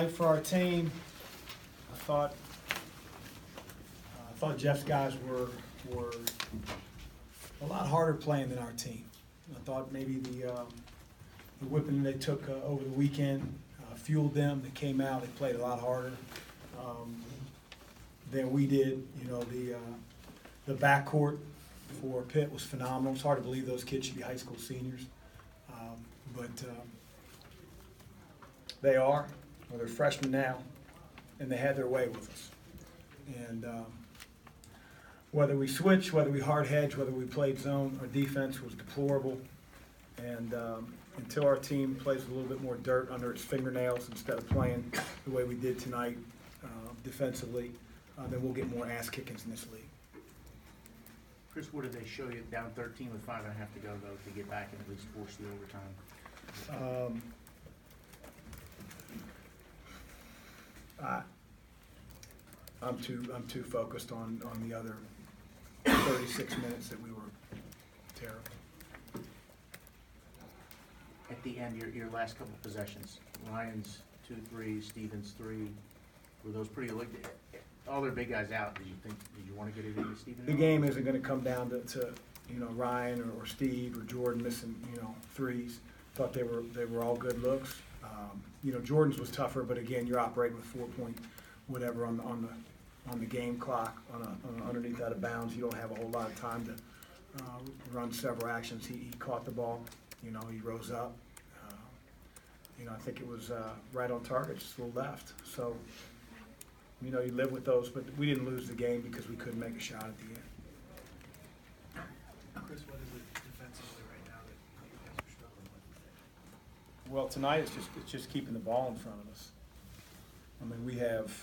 For our team, I thought Jeff's guys were a lot harder playing than our team. I thought maybe the whipping they took over the weekend fueled them. They came out, they played a lot harder than we did. You know, the backcourt for Pitt was phenomenal. It's hard to believe those kids should be high school seniors, but they are. Well, they're freshmen now, and they had their way with us. And whether we switched, whether we hard hedged, whether we played zone, our defense was deplorable. And until our team plays with a little bit more dirt under its fingernails instead of playing the way we did tonight defensively, then we'll get more ass kickings in this league. Chris, what did they show you down 13 with 5.5 to go, though, to get back and at least force the overtime? I'm too focused on the other 36 minutes that we were terrible. At the end, your last couple of possessions, Ryan's 2-3, Stevens 3, were those pretty? All their big guys out. Did you want to get it into Stevens? The game isn't going to come down to you know, Ryan or Steve or Jordan missing, you know, threes. Thought they were all good looks. You know, Jordan's was tougher, but again, you're operating with 4 point whatever on the game clock on underneath out of bounds. You don't have a whole lot of time to run several actions. He caught the ball. You know, he rose up. You know, I think it was right on target, just a little left. So, you know, you live with those, but we didn't lose the game because we couldn't make a shot at the end. Chris, what is it defensively right now that you guys are struggling with? Well, tonight it's just keeping the ball in front of us. I mean, we have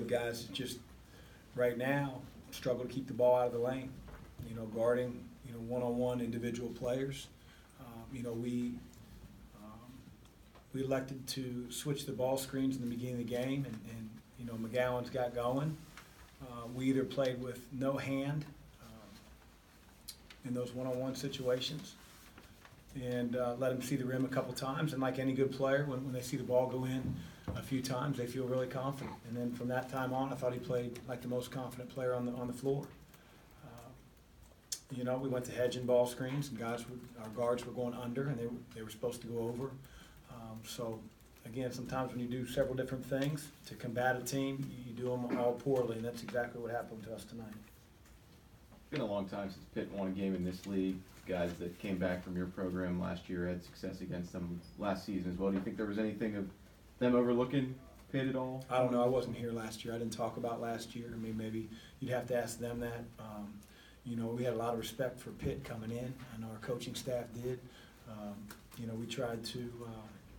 guys that just right now struggle to keep the ball out of the lane. You know, guarding, you know, one-on-one individual players. You know, we elected to switch the ball screens in the beginning of the game, and you know, McGowan's got going. We either played with no hand in those one-on-one situations and let him see the rim a couple times. And like any good player, when they see the ball go in a few times, they feel really confident. And then from that time on, I thought he played like the most confident player on the floor. You know, we went to hedge and ball screens, and our guards were going under, and they were supposed to go over. So again, sometimes when you do several different things to combat a team, you do them all poorly, and that's exactly what happened to us tonight. It's been a long time since Pitt won a game in this league. Guys that came back from your program last year had success against them last season as well. Do you think there was anything of them overlooking Pitt at all? I don't know. I wasn't here last year. I didn't talk about last year. I mean, maybe you'd have to ask them that. You know, we had a lot of respect for Pitt coming in. I know our coaching staff did. You know, we tried to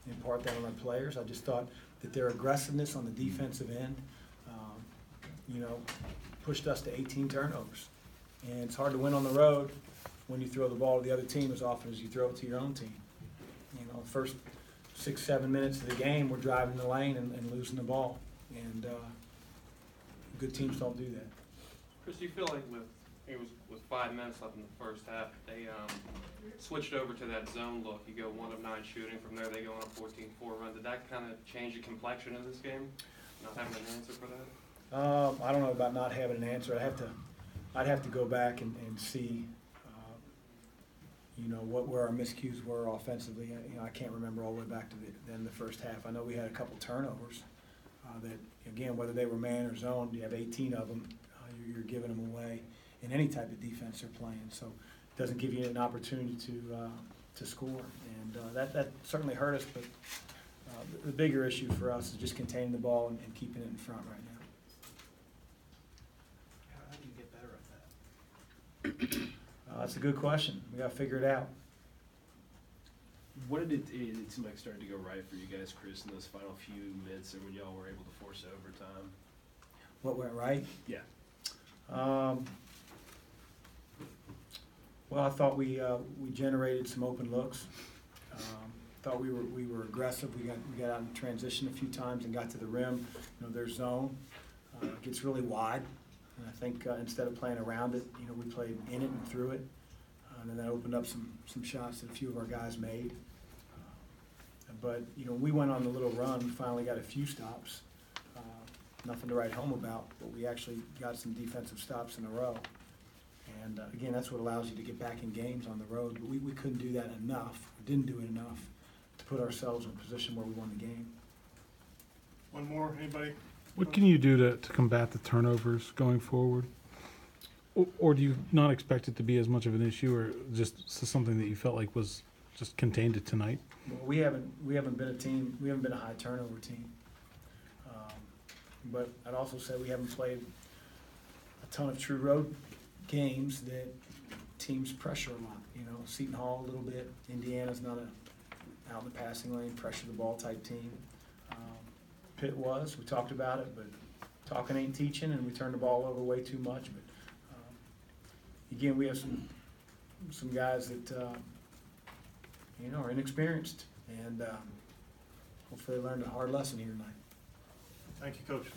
impart that on our players. I just thought that their aggressiveness on the defensive end, you know, pushed us to 18 turnovers. And it's hard to win on the road when you throw the ball to the other team as often as you throw it to your own team. You know, the first 6-7 minutes of the game, we're driving the lane and losing the ball. And good teams don't do that. Chris, do you feel like with 5 minutes left in the first half, they switched over to that zone look? You go 1 of 9 shooting. From there, they go on a 14-4 run. Did that kind of change the complexion of this game? Not having an answer for that? I don't know about not having an answer. I'd have to go back and see, you know, where our miscues were offensively. You know, I can't remember all the way back to the end of the first half. I know we had a couple turnovers that, again, whether they were man or zone, you have 18 of them. You're giving them away in any type of defense they're playing. So it doesn't give you an opportunity to score. And that certainly hurt us, but the bigger issue for us is just containing the ball and keeping it in front right now. How do you get better at that? That's a good question. We got to figure it out. What did it seem like started to go right for you guys, Chris, in those final few minutes, or when y'all were able to force overtime? What went right? Yeah. Well, I thought we generated some open looks. Thought we were aggressive. We got out in transition a few times and got to the rim. You know, their zone gets really wide, and I think instead of playing around it, you know, we played in it and through it, and then that opened up some shots that a few of our guys made. But, you know, we went on the little run, we finally got a few stops. Nothing to write home about, but we actually got some defensive stops in a row. And again, that's what allows you to get back in games on the road. But we couldn't do that enough, or didn't do it enough, to put ourselves in a position where we won the game. One more, anybody? What can you do to combat the turnovers going forward? Or do you not expect it to be as much of an issue, or just something that you felt like was just contained to tonight? Well, we haven't been a team, we haven't been a high turnover team. But I'd also say we haven't played a ton of true road games that teams pressure a lot. You know, Seton Hall a little bit. Indiana's not a out in the passing lane, pressure the ball type team. Pitt was. We talked about it, but talking ain't teaching, and we turned the ball over way too much. But again, we have some guys that you know, are inexperienced, and hopefully they learned a hard lesson here tonight. Thank you, Coach.